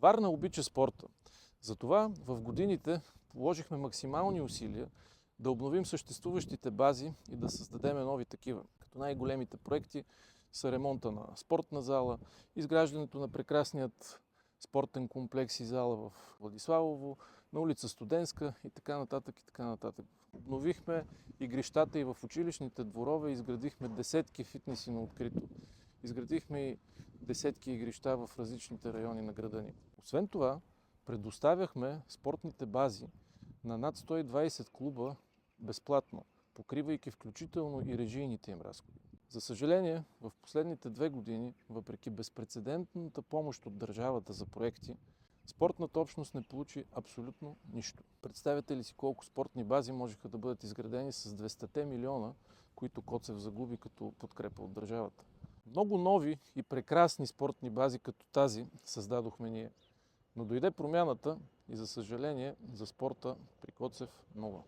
Варна обича спорта. Затова в годините положихме максимални усилия да обновим съществуващите бази и да създадем нови такива. Като най-големите проекти са ремонта на спортна зала, изграждането на прекрасният спортен комплекс и зала в Владиславово, на улица Студентска и така нататък и така нататък. Обновихме игрищата и в училищните дворове, изградихме десетки фитнеси на открито. Изградихме и десетки игрища в различните райони на града ни. Освен това, предоставяхме спортните бази на над 120 клуба безплатно, покривайки включително и режийните им разходи. За съжаление, в последните 2 години, въпреки безпрецедентната помощ от държавата за проекти, спортната общност не получи абсолютно нищо. Представете ли си колко спортни бази можеха да бъдат изградени с 200 милиона, които Коцев загуби като подкрепа от държавата? Много нови и прекрасни спортни бази като тази създадохме ние. Но дойде промяната и за съжаление за спорта при Коцев нова.